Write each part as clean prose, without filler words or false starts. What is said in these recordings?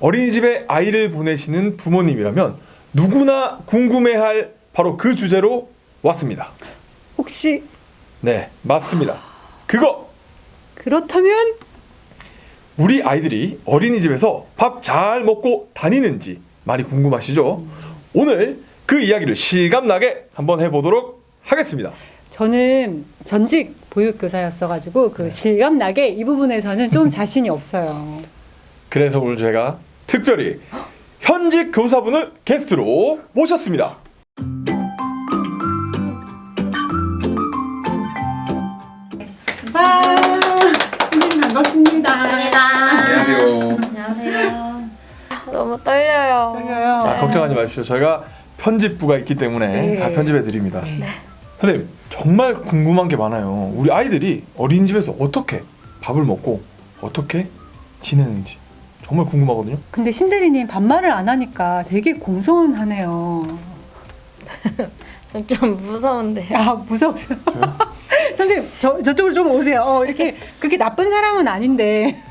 어린이집에 아이를 보내시는 부모님이라면 누구나 궁금해할 바로 그 주제로 왔습니다. 혹시 네, 맞습니다. 그거! 그렇다면 우리 아이들이 어린이집에서 밥 잘 먹고 다니는지 많이 궁금하시죠? 오늘 그 이야기를 실감나게 한번 해보도록 하겠습니다. 저는 전직 보육교사였어가지고 그 실감나게 이 부분에서는 좀 자신이 없어요. 그래서 오늘 제가 특별히 현직 교사분을 게스트로 모셨습니다. 와, 선생님 반갑습니다. 안녕하세요. 안녕하세요. 너무 떨려요. 떨려요. 아, 걱정하지 마십시오. 저희가 편집부가 있기 때문에 네. 다 편집해 드립니다. 네. 선생님, 정말 궁금한 게 많아요. 우리 아이들이 어린이집에서 어떻게 밥을 먹고 어떻게 지내는지 정말 궁금하거든요. 근데 심대리님 반말을 안 하니까 되게 공손하네요. 좀 무서운데요. 아, 무서우세요? 선생님, 저쪽으로 좀 오세요. 이렇게 그렇게 나쁜 사람은 아닌데.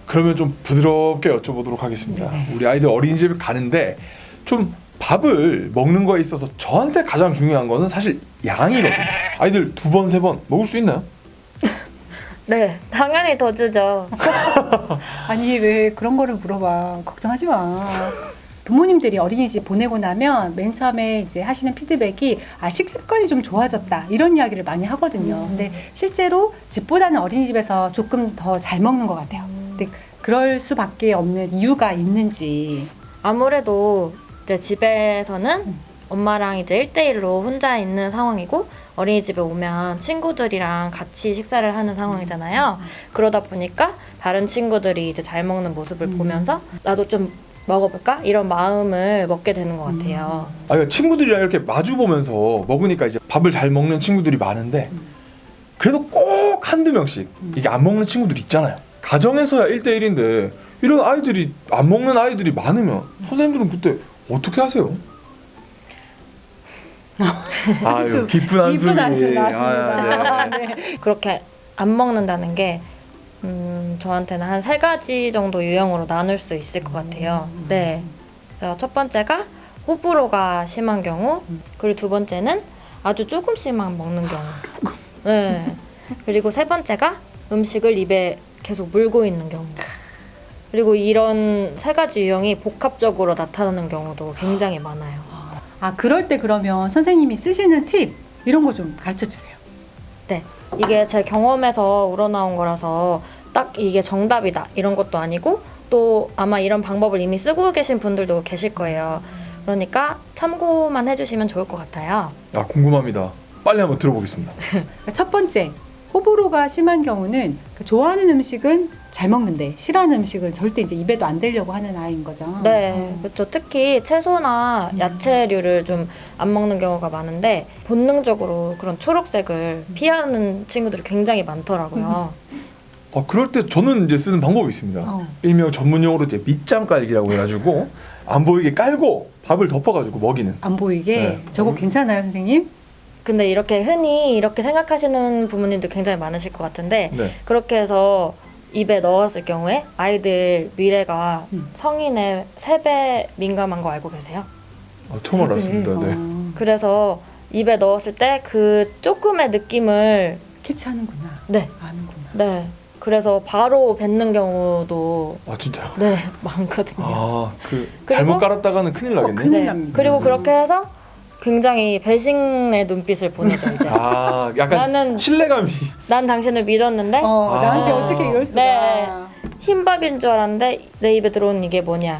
그러면 좀 부드럽게 여쭤보도록 하겠습니다. 네. 우리 아이들 어린이집에 가는데 좀 밥을 먹는 거에 있어서 저한테 가장 중요한 거는 사실 양이거든요. 아이들 2번, 3번 먹을 수 있나요? 네, 당연히 더 주죠. 아니, 왜 그런 거를 물어봐. 걱정하지 마. 부모님들이 어린이집 보내고 나면 맨 처음에 이제 하시는 피드백이 식습관이 좀 좋아졌다 이런 이야기를 많이 하거든요. 근데 실제로 집보다는 어린이집에서 조금 더 잘 먹는 것 같아요. 근데 그럴 수밖에 없는 이유가 있는지. 아무래도 이제 집에서는 엄마랑 이제 1대1로 혼자 있는 상황이고 어린이집에 오면 친구들이랑 같이 식사를 하는 상황이잖아요. 그러다 보니까 다른 친구들이 이제 잘 먹는 모습을 보면서 나도 좀 먹어볼까? 이런 마음을 먹게 되는 것 같아요. 그러니까 친구들이랑 이렇게 마주 보면서 먹으니까 이제 밥을 잘 먹는 친구들이 많은데 그래도 꼭 한두 명씩 이게 안 먹는 친구들 있잖아요. 가정에서야 1대1인데 이런 아이들이 안 먹는 아이들이 많으면 선생님들은 그때 어떻게 하세요? 아유, 깊은 한숨이. 깊은 한숨 나왔습니다. 아, 네. 네. 그렇게 안 먹는다는 게 저한테는 한 3가지 정도 유형으로 나눌 수 있을 것 같아요. 네. 그래서 첫 번째가 호불호가 심한 경우, 그리고 두 번째는 아주 조금씩만 먹는 경우. 네. 그리고 세 번째가 음식을 입에 계속 물고 있는 경우. 그리고 이런 3가지 유형이 복합적으로 나타나는 경우도 굉장히 많아요. 그럴 때 그러면 선생님이 쓰시는 팁 이런 거 좀 가르쳐 주세요. 네. 이게 제 경험에서 우러나온 거라서 딱 이게 정답이다 이런 것도 아니고 또 아마 이런 방법을 이미 쓰고 계신 분들도 계실 거예요. 그러니까 참고만 해주시면 좋을 것 같아요. 아, 궁금합니다. 빨리 한번 들어보겠습니다. 첫 번째, 호불호가 심한 경우는 좋아하는 음식은 잘 먹는데 싫어하는 음식은 절대 이제 입에도 안 대려고 하는 아이인 거죠. 네, 그렇죠. 특히 채소나 야채류를 좀 안 먹는 경우가 많은데 본능적으로 그런 초록색을 피하는 친구들이 굉장히 많더라고요. 그럴 때 저는 이제 쓰는 방법이 있습니다. 일명 전문용어로 이제 밑장 깔기라고 해가지고 안 보이게 깔고 밥을 덮어가지고 먹이는. 안 보이게? 네. 저거 괜찮아요, 선생님? 근데 이렇게 흔히 이렇게 생각하시는 부모님들 굉장히 많으실 것 같은데 네. 그렇게 해서 입에 넣었을 경우에 아이들 미래가 성인의 3배 민감한 거 알고 계세요? 처음 알았습니다. 네. 그래서 입에 넣었을 때 그 조금의 느낌을 캐치하는구나. 네, 아는구나. 네. 그래서 바로 뱉는 경우도 아, 진짜요? 네 많거든요. 그리고 그리고- 잘못 깔았다가는 큰일 나겠네. 큰일 네. 납니다. 그리고 그렇게 해서 굉장히 배신의 눈빛을 보내죠 이제. 약간 나는- 신뢰감이. 난 당신을 믿었는데 나한테 어떻게 이럴 수가. 네. 흰밥인 줄 알았는데 내 입에 들어온 이게 뭐냐.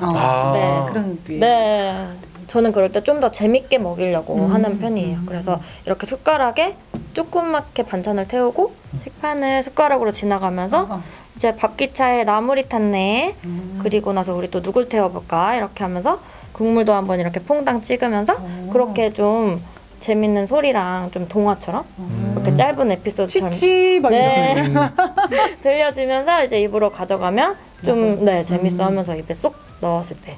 네. 그런 눈빛. 네. 저는 그럴 때 좀 더 재밌게 먹이려고 하는 편이에요. 그래서 이렇게 숟가락에 조그맣게 반찬을 태우고 식판을 숟가락으로 지나가면서 이제 밥기차에 나물이 탔네. 그리고 나서 우리 또 누굴 태워볼까 이렇게 하면서 국물도 한번 이렇게 퐁당 찍으면서 그렇게 좀 재밌는 소리랑 좀 동화처럼 이렇게 짧은 에피소드처럼 치치 막 네. 이러면. 들려주면서 이제 입으로 가져가면 좀 재밌어하면서 입에 쏙 넣었을 때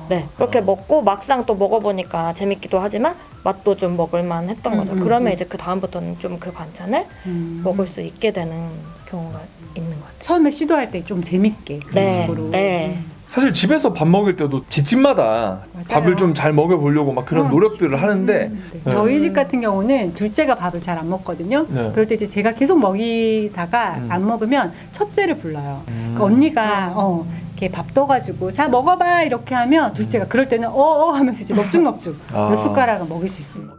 네, 그렇게 먹고 막상 또 먹어보니까 재밌기도 하지만 맛도 좀 먹을만 했던 거죠. 그러면 이제 그 다음부터는 좀 그 반찬을 먹을 수 있게 되는 경우가 있는 것 같아요. 처음에 시도할 때 좀 재밌게 그런 네, 식으로. 네. 사실 집에서 밥 먹을 때도 집집마다 맞아요. 밥을 좀 잘 먹여보려고 막 그런 노력들을 하는데 네. 저희 집 같은 경우는 둘째가 밥을 잘 안 먹거든요. 네. 그럴 때 이제 제가 계속 먹이다가 안 먹으면 첫째를 불러요. 그러니까 언니가 이렇게 밥 떠가지고 자 먹어봐 이렇게 하면 둘째가 그럴 때는 하면서 이제 넙죽넙죽 몇 숟가락은 먹일 수 있습니다.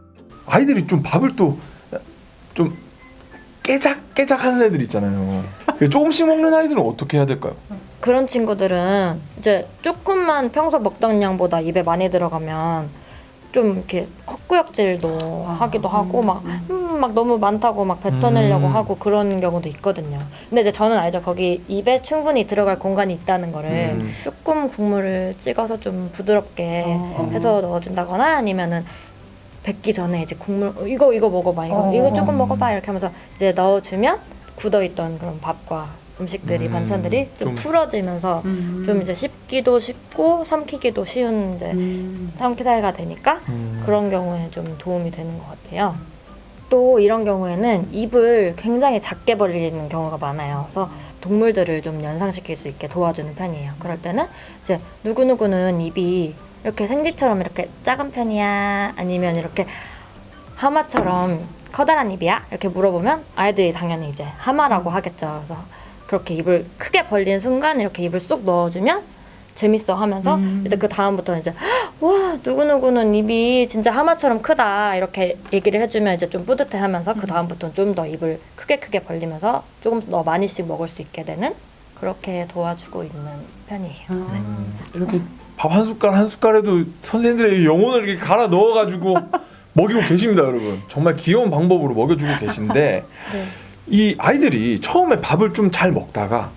아이들이 좀 밥을 또 좀 깨작 하는 애들 있잖아요. 조금씩 먹는 아이들은 어떻게 해야 될까요? 그런 친구들은 이제 조금만 평소 먹던 양보다 입에 많이 들어가면 좀 이렇게 헛구역질도 하기도 하고 막 너무 많다고 막 뱉어내려고 하고 그런 경우도 있거든요. 근데 이제 저는 알죠. 거기 입에 충분히 들어갈 공간이 있다는 거를 조금 국물을 찍어서 좀 부드럽게 해서 넣어준다거나 아니면은 뱉기 전에 이제 국물 이거 먹어봐 이거 조금 먹어봐 이렇게 하면서 이제 넣어주면 굳어있던 그런 밥과 음식들이 반찬들이 좀 풀어지면서 좀 이제 씹기도 쉽고 삼키기도 쉬운 이제 삼키다가 되니까 그런 경우에 좀 도움이 되는 것 같아요. 또 이런 경우에는 입을 굉장히 작게 벌리는 경우가 많아요. 그래서 동물들을 좀 연상시킬 수 있게 도와주는 편이에요. 그럴 때는 이제 누구누구는 입이 이렇게 생쥐처럼 이렇게 작은 편이야? 아니면 이렇게 하마처럼 커다란 입이야? 이렇게 물어보면 아이들이 당연히 이제 하마라고 하겠죠. 그래서 그렇게 입을 크게 벌린 순간 이렇게 입을 쏙 넣어주면 재밌어 하면서 이제 그 다음부터는 이제 와 누구누구는 입이 진짜 하마처럼 크다 이렇게 얘기를 해주면 이제 좀 뿌듯해하면서 그 다음부터는 좀 더 입을 크게 벌리면서 조금 더 많이씩 먹을 수 있게 되는 그렇게 도와주고 있는 편이에요. 네. 이렇게 밥 한 숟갈 한 숟갈에도 선생님들의 영혼을 이렇게 갈아 넣어가지고 먹이고 계십니다, 여러분. 정말 귀여운 방법으로 먹여주고 계신데 네. 이 아이들이 처음에 밥을 좀 잘 먹다가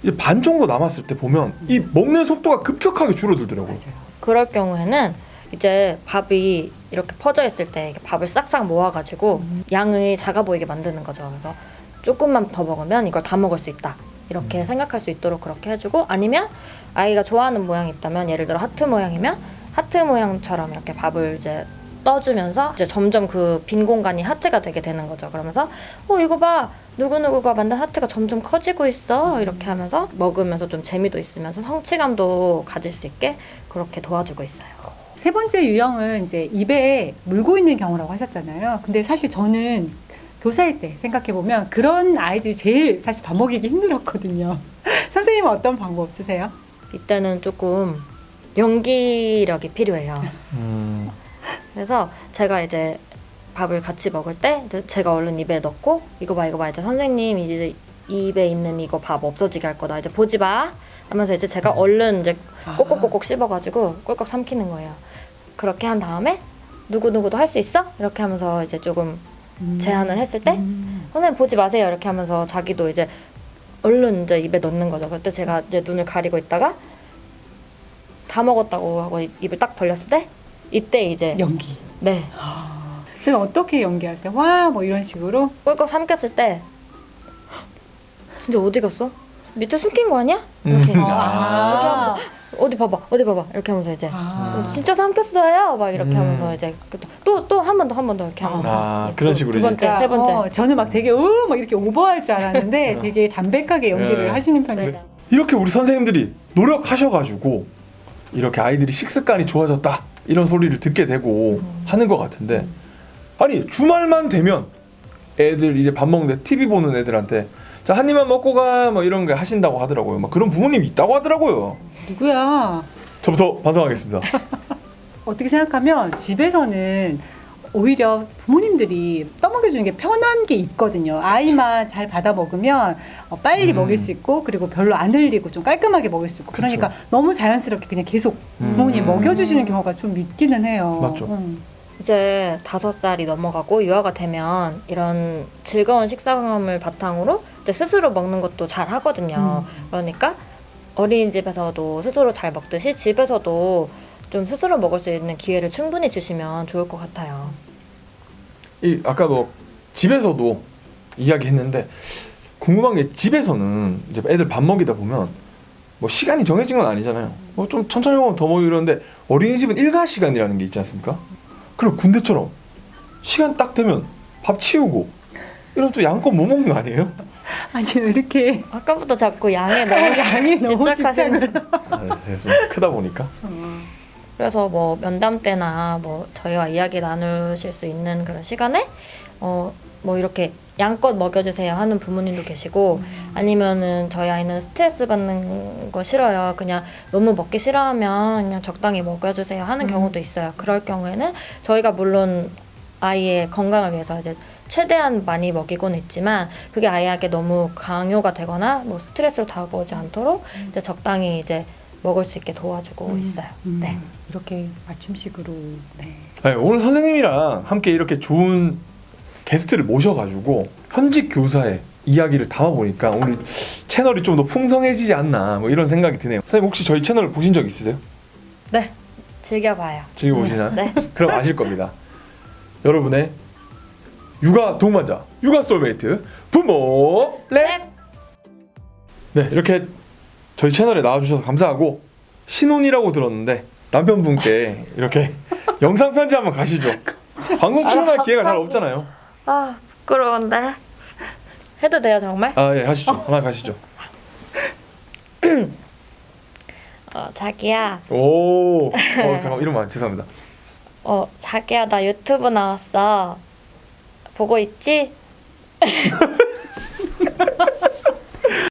이제 반 정도 남았을 때 보면 이 먹는 속도가 급격하게 줄어들더라고요. 그럴 경우에는 이제 밥이 이렇게 퍼져 있을 때 이렇게 밥을 싹싹 모아가지고 양이 작아 보이게 만드는 거죠. 그래서 조금만 더 먹으면 이걸 다 먹을 수 있다. 이렇게 생각할 수 있도록 그렇게 해주고 아니면 아이가 좋아하는 모양이 있다면 예를 들어 하트 모양이면 하트 모양처럼 이렇게 밥을 이제 떠주면서 이제 점점 그 빈 공간이 하트가 되게 되는 거죠. 그러면서 이거 봐 누구누구가 만든 하트가 점점 커지고 있어 이렇게 하면서 먹으면서 좀 재미도 있으면서 성취감도 가질 수 있게 그렇게 도와주고 있어요. 세 번째 유형은 이제 입에 물고 있는 경우라고 하셨잖아요. 근데 사실 저는 교사일 때 생각해보면 그런 아이들이 제일 사실 밥 먹이기 힘들었거든요. 선생님은 어떤 방법 쓰세요? 이때는 조금 연기력이 필요해요. 그래서 제가 이제 밥을 같이 먹을 때 이제 제가 얼른 입에 넣고 이거 봐 이제 선생님 이제 입에 있는 이거 밥 없어지게 할 거다 이제 보지 마 하면서 이제 제가 얼른 이제 꼭꼭꼭꼭 씹어가지고 꿀꺽 삼키는 거예요. 그렇게 한 다음에 누구누구도 할 수 있어? 이렇게 하면서 이제 조금 제안을 했을 때 선생님 보지 마세요 이렇게 하면서 자기도 이제 얼른 이제 입에 넣는 거죠. 그때 제가 이제 눈을 가리고 있다가 다 먹었다고 하고 입을 딱 벌렸을 때 이때 이제 연기. 네 제가 어떻게 연기하세요? 와, 뭐 이런 식으로? 꿀꺽 삼켰을 때 진짜 어디 갔어? 밑에 숨긴 거 아니야? 이렇게 이렇게 하면서 어디 봐봐 이렇게 하면서 이제 진짜 삼켰어요 막 이렇게 하면서 이제 또 한 번 더 이렇게 하면서 그런 식으로 두 번째 세 번째 저는 막 되게 막 이렇게 오버할 줄 알았는데 되게 담백하게 연기를 하시는 편이에요. 이렇게 우리 선생님들이 노력하셔가지고 이렇게 아이들이 식습관이 좋아졌다 이런 소리를 듣게 되고 하는 것 같은데 아니 주말만 되면 애들 이제 밥 먹는데 TV 보는 애들한테 자 한 입만 먹고 가 뭐 이런 거 하신다고 하더라고요. 막 그런 부모님이 있다고 하더라고요. 누구야? 저부터 반성하겠습니다. 어떻게 생각하면 집에서는 오히려 부모님들이 떠먹여주는 게 편한 게 있거든요. 아이만 잘 받아 먹으면 빨리 먹일 수 있고 그리고 별로 안 흘리고 좀 깔끔하게 먹일 수 있고 그러니까 너무 자연스럽게 그냥 계속 부모님이 먹여주시는 경우가 좀 있기는 해요. 맞죠. 이제 5살이 넘어가고 유아가 되면 이런 즐거운 식사경험을 바탕으로 이제 스스로 먹는 것도 잘 하거든요. 그러니까 어린이집에서도 스스로 잘 먹듯이 집에서도 좀 스스로 먹을 수 있는 기회를 충분히 주시면 좋을 것 같아요. 이 아까 뭐 집에서도 이야기했는데 궁금한 게 집에서는 이제 애들 밥 먹이다 보면 뭐 시간이 정해진 건 아니잖아요. 뭐 좀 천천히 먹으면 더 먹이 이러는데 어린이집은 일과 시간이라는 게 있지 않습니까? 그럼 군대처럼 시간 딱 되면 밥 치우고 이러면 또 양껏 못 먹는 거 아니에요? 아니 왜 이렇게 아까부터 자꾸 양에 너무 양이 너무 집착하시는. 집착을. 제가 좀 크다 보니까. 그래서 뭐 면담 때나 뭐 저희와 이야기 나누실 수 있는 그런 시간에 뭐 이렇게 양껏 먹여주세요 하는 부모님도 계시고 아니면은 저희 아이는 스트레스 받는 거 싫어요. 그냥 너무 먹기 싫어하면 그냥 적당히 먹여주세요 하는 경우도 있어요. 그럴 경우에는 저희가 물론 아이의 건강을 위해서 이제 최대한 많이 먹이곤 있지만 그게 아이에게 너무 강요가 되거나 뭐 스트레스로 다가오지 않도록 이제 적당히 이제 먹을 수 있게 도와주고 있어요. 네. 이렇게 맞춤식으로. 네. 네, 오늘 선생님이랑 함께 이렇게 좋은 게스트를 모셔가지고 현직 교사의 이야기를 담아보니까 우리 채널이 좀 더 풍성해지지 않나 뭐 이런 생각이 드네요. 선생님 혹시 저희 채널 보신 적 있으세요? 네. 즐겨봐요. 즐겨보시나요? 네. 그럼 아실 겁니다. 여러분의 육아 동반자, 육아 소울메이트 부모 랩! 네, 이렇게 저희 채널에 나와주셔서 감사하고 신혼이라고 들었는데 남편분께 이렇게 영상 편지 한번 가시죠. 방송 출연할 기회가 잘 없잖아요. 아 부끄러운데 해도 돼요 정말? 아, 예, 하시죠. 하나 가시죠. 자기야. 오, 잠깐 이러면 죄송합니다. 자기야 나 유튜브 나왔어. 보고 있지?